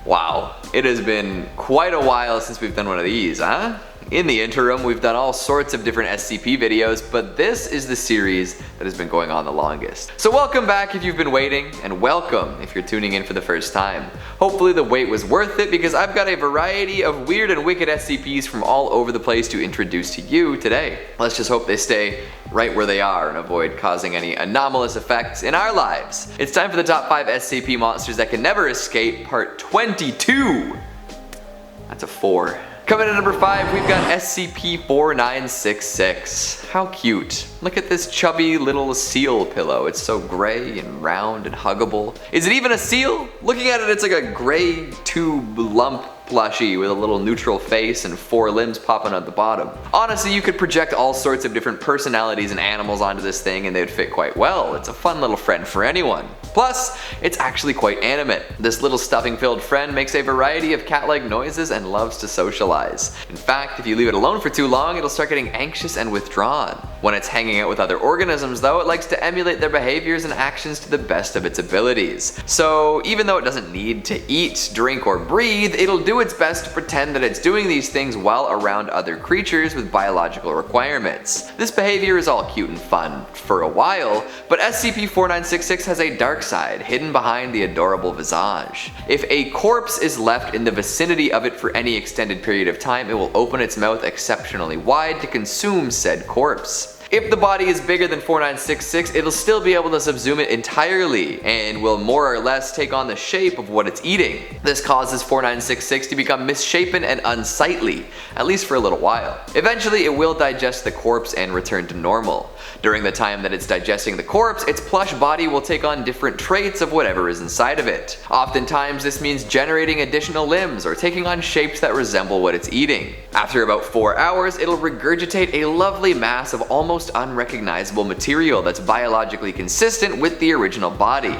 Wow, it has been quite a while since we've done one of these, huh? In the interim, we've done all sorts of different SCP videos, but this is the series that has been going on the longest. So welcome back if you've been waiting, and welcome if you're tuning in for the first time. Hopefully the wait was worth it, because I've got a variety of weird and wicked SCPs from all over the place to introduce to you today. Let's just hope they stay right where they are and avoid causing any anomalous effects in our lives. It's time for the top 5 SCP monsters that can never escape, part 22. That's a 4. Coming in at number 5, we've got SCP-4966. How cute. Look at this chubby little seal pillow. It's so gray and round and huggable. Is it even a seal? Looking at it, it's like a gray tube lump plushie with a little neutral face and 4 limbs popping out the bottom. Honestly, you could project all sorts of different personalities and animals onto this thing and they'd fit quite well. It's a fun little friend for anyone. Plus, it's actually quite animate. This little stuffing-filled friend makes a variety of cat-like noises and loves to socialize. In fact, if you leave it alone for too long, it'll start getting anxious and withdrawn. When it's hanging out with other organisms though, it likes to emulate their behaviors and actions to the best of its abilities. So even though it doesn't need to eat, drink, or breathe, it'll do its best to pretend that it's doing these things while around other creatures with biological requirements. This behavior is all cute and fun for a while, but SCP-4966 has a dark side hidden behind the adorable visage. If a corpse is left in the vicinity of it for any extended period of time, it will open its mouth exceptionally wide to consume said corpse. If the body is bigger than 4966, it'll still be able to subsume it entirely and will more or less take on the shape of what it's eating. This causes 4966 to become misshapen and unsightly, at least for a little while. Eventually, it will digest the corpse and return to normal. During the time that it's digesting the corpse, its plush body will take on different traits of whatever is inside of it. Oftentimes, this means generating additional limbs or taking on shapes that resemble what it's eating. After about 4 hours, it'll regurgitate a lovely mass of almost unrecognizable material that's biologically consistent with the original body.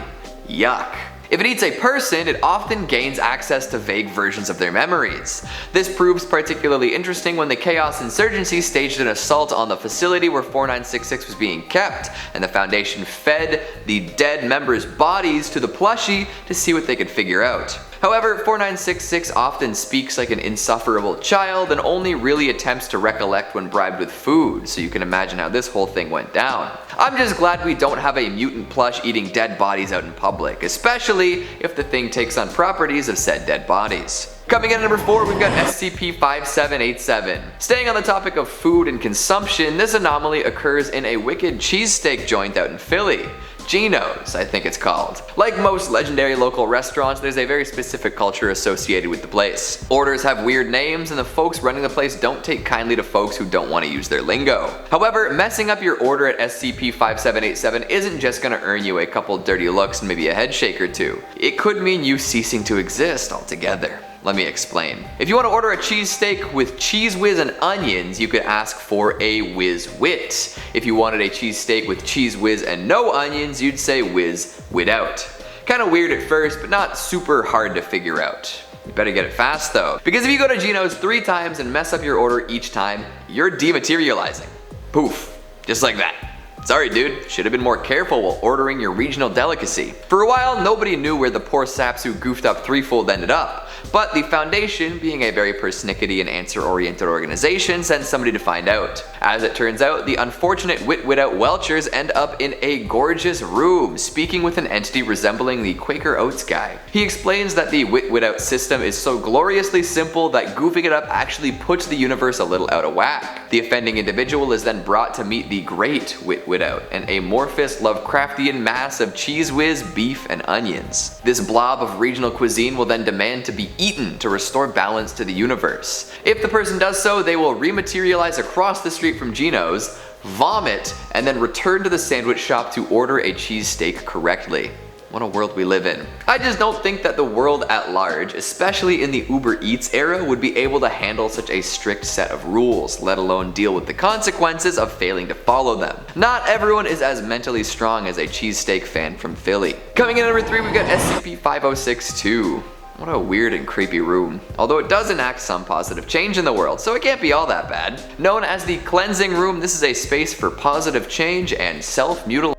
Yuck. If it eats a person, it often gains access to vague versions of their memories. This proves particularly interesting when the Chaos Insurgency staged an assault on the facility where 4966 was being kept, and the Foundation fed the dead members' bodies to the plushie to see what they could figure out. However, 4966 often speaks like an insufferable child and only really attempts to recollect when bribed with food, so you can imagine how this whole thing went down. I'm just glad we don't have a mutant plush eating dead bodies out in public, especially if the thing takes on properties of said dead bodies. Coming in at number 4, we've got SCP-5787. Staying on the topic of food and consumption, this anomaly occurs in a wicked cheesesteak joint out in Philly. Geno's, I think it's called. Like most legendary local restaurants, there's a very specific culture associated with the place. Orders have weird names, and the folks running the place don't take kindly to folks who don't want to use their lingo. However, messing up your order at SCP-5787 isn't just gonna earn you a couple dirty looks and maybe a head shake or two. It could mean you ceasing to exist altogether. Let me explain. If you want to order a cheesesteak with cheese whiz and onions, you could ask for a whiz wit. If you wanted a cheesesteak with cheese whiz and no onions, you'd say whiz without. Kinda weird at first, but not super hard to figure out. You better get it fast though, because if you go to Geno's 3 times and mess up your order each time, you're dematerializing. Poof, just like that. Sorry dude, should have been more careful while ordering your regional delicacy. For a while, nobody knew where the poor saps who goofed up threefold ended up, but the Foundation, being a very persnickety and answer-oriented organization, sent somebody to find out. As it turns out, the unfortunate Wit-Wit-Out Welchers end up in a gorgeous room, speaking with an entity resembling the Quaker Oats guy. He explains that the Wit-Wit-Out system is so gloriously simple that goofing it up actually puts the universe a little out of whack. The offending individual is then brought to meet the great Wit-Wit-Out, an amorphous Lovecraftian mass of cheese whiz, beef, and onions. This blob of regional cuisine will then demand to be eaten to restore balance to the universe. If the person does so, they will rematerialize across the street from Geno's, vomit, and then return to the sandwich shop to order a cheesesteak correctly. What a world we live in. I just don't think that the world at large, especially in the Uber Eats era, would be able to handle such a strict set of rules, let alone deal with the consequences of failing to follow them. Not everyone is as mentally strong as a cheesesteak fan from Philly. Coming in at number 3, we've got SCP-5062. What a weird and creepy room. Although it does enact some positive change in the world, so it can't be all that bad. Known as the Cleansing Room, this is a space for positive change and self-mutilation.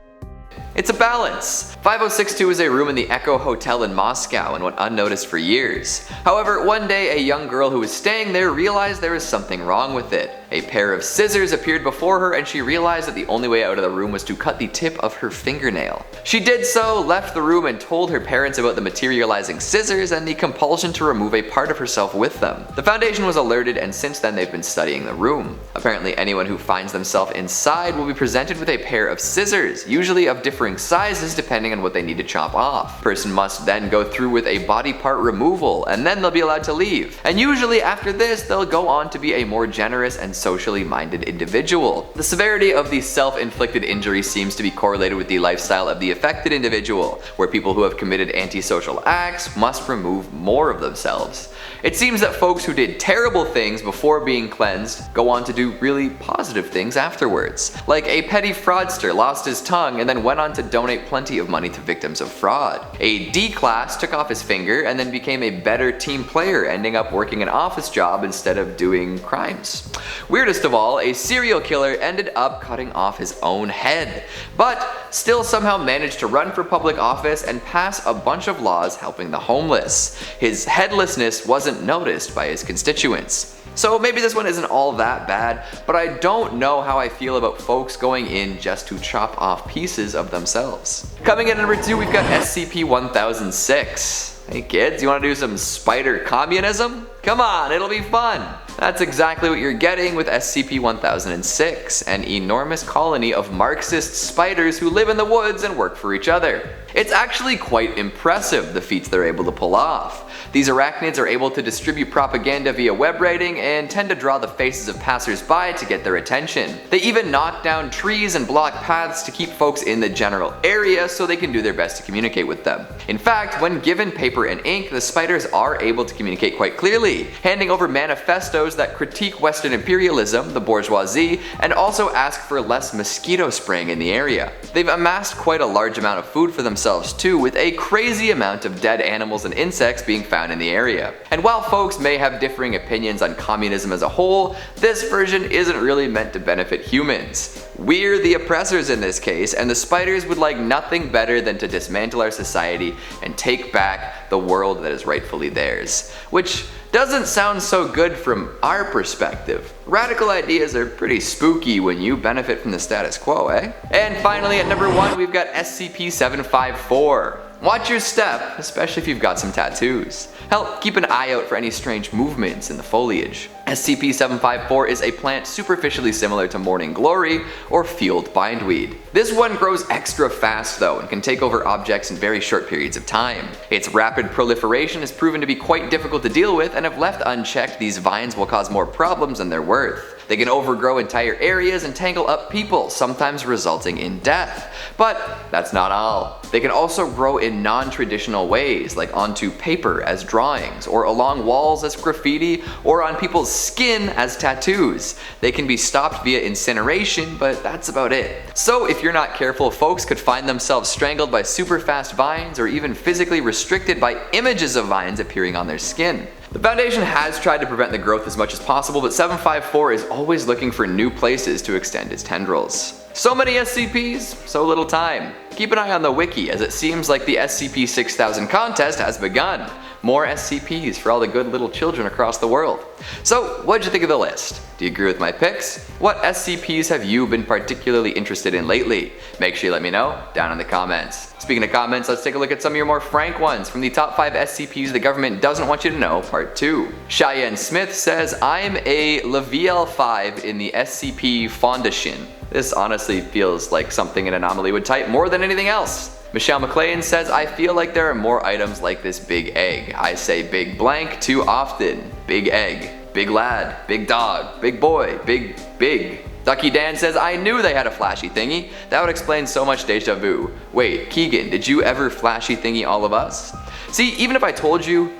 It's a balance. 5062 is a room in the Echo Hotel in Moscow and went unnoticed for years. However, one day a young girl who was staying there realized there was something wrong with it. A pair of scissors appeared before her and she realized that the only way out of the room was to cut the tip of her fingernail. She did so, left the room and told her parents about the materializing scissors and the compulsion to remove a part of herself with them. The Foundation was alerted and since then they've been studying the room. Apparently anyone who finds themselves inside will be presented with a pair of scissors, usually of differing sizes depending on what they need to chop off. The person must then go through with a body part removal and then they'll be allowed to leave. And usually after this they'll go on to be a more generous and socially minded individual. The severity of the self-inflicted injury seems to be correlated with the lifestyle of the affected individual, where people who have committed antisocial acts must remove more of themselves. It seems that folks who did terrible things before being cleansed go on to do really positive things afterwards. Like a petty fraudster lost his tongue and then went on to donate plenty of money to victims of fraud. A D-class took off his finger and then became a better team player, ending up working an office job instead of doing crimes. Weirdest of all, a serial killer ended up cutting off his own head, but still somehow managed to run for public office and pass a bunch of laws helping the homeless. His headlessness wasn't noticed by his constituents. So maybe this one isn't all that bad, but I don't know how I feel about folks going in just to chop off pieces of themselves. Coming in at number 2, we've got SCP-1006. Hey kids, you want to do some spider communism? Come on, it'll be fun! That's exactly what you're getting with SCP-1006, an enormous colony of Marxist spiders who live in the woods and work for each other. It's actually quite impressive, the feats they're able to pull off. These arachnids are able to distribute propaganda via web writing and tend to draw the faces of passers-by to get their attention. They even knock down trees and block paths to keep folks in the general area so they can do their best to communicate with them. In fact, when given paper and ink, the spiders are able to communicate quite clearly, handing over manifestos that critique Western imperialism, the bourgeoisie, and also ask for less mosquito spraying in the area. They've amassed quite a large amount of food for themselves too, with a crazy amount of dead animals and insects being found in the area. And while folks may have differing opinions on communism as a whole, this version isn't really meant to benefit humans. We're the oppressors in this case, and the spiders would like nothing better than to dismantle our society and take back the world that is rightfully theirs. Which doesn't sound so good from our perspective. Radical ideas are pretty spooky when you benefit from the status quo, eh? And finally at number 1, we've got SCP-754. Watch your step, especially if you've got some tattoos. Hell, keep an eye out for any strange movements in the foliage. SCP-754 is a plant superficially similar to morning glory or field bindweed. This one grows extra fast though and can take over objects in very short periods of time. Its rapid proliferation has proven to be quite difficult to deal with, and if left unchecked, these vines will cause more problems than they're worth. They can overgrow entire areas and tangle up people, sometimes resulting in death. But that's not all. They can also grow in non-traditional ways, like onto paper as drawings, or along walls as graffiti, or on people's skin as tattoos. They can be stopped via incineration, but that's about it. So if you're not careful, folks could find themselves strangled by super fast vines, or even physically restricted by images of vines appearing on their skin. The Foundation has tried to prevent the growth as much as possible, but 754 is always looking for new places to extend its tendrils. So many SCPs, so little time. Keep an eye on the wiki, as it seems like the SCP-6000 contest has begun. More SCPs for all the good little children across the world. So, what'd you think of the list? Do you agree with my picks? What SCPs have you been particularly interested in lately? Make sure you let me know down in the comments. Speaking of comments, let's take a look at some of your more frank ones from the top 5 SCPs the government doesn't want you to know, part 2. Cheyenne Smith says, I'm a Leviel 5 in the SCP Foundation. This honestly feels like something an anomaly would type more than anything else. Michelle McLean says, I feel like there are more items like this big egg. I say big blank too often. Big egg, big lad, big dog, big boy, big. Ducky Dan says, I knew they had a flashy thingy. That would explain so much deja vu. Wait, Keegan, did you ever flashy thingy all of us? See, even if I told you,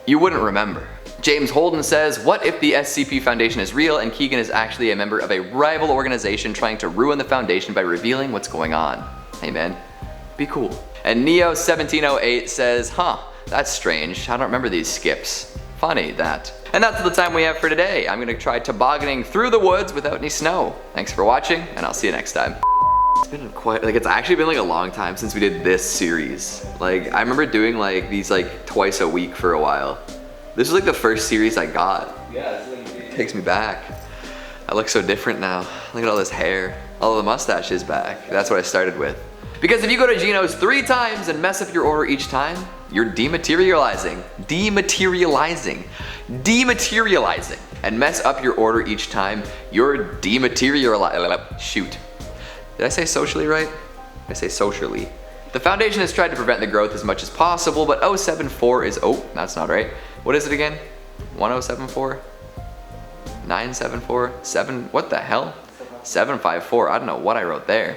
you wouldn't remember. James Holden says, what if the SCP Foundation is real and Keegan is actually a member of a rival organization trying to ruin the Foundation by revealing what's going on? Hey man, be cool. And Neo1708 says, that's strange, I don't remember these skips. Funny that. And that's the time we have for today. I'm gonna try tobogganing through the woods without any snow. Thanks for watching, and I'll see you next time. It's been quite, like, it's actually been like a long time since we did this series. Like, I remember doing like these like twice a week for a while. This was like the first series I got. Yeah, it's like It takes me back. I look so different now. Look at all this hair. All the mustache is back. That's what I started with. Because if you go to Geno's 3 times and mess up your order each time, you're dematerializing. Dematerializing. And mess up your order each time, you're dematerializing. Shoot. Did I say socially right? I say socially. The Foundation has tried to prevent the growth as much as possible, but 074 is, oh, that's not right. What is it again? 1074? 974? 7, what the hell? 754, I don't know what I wrote there.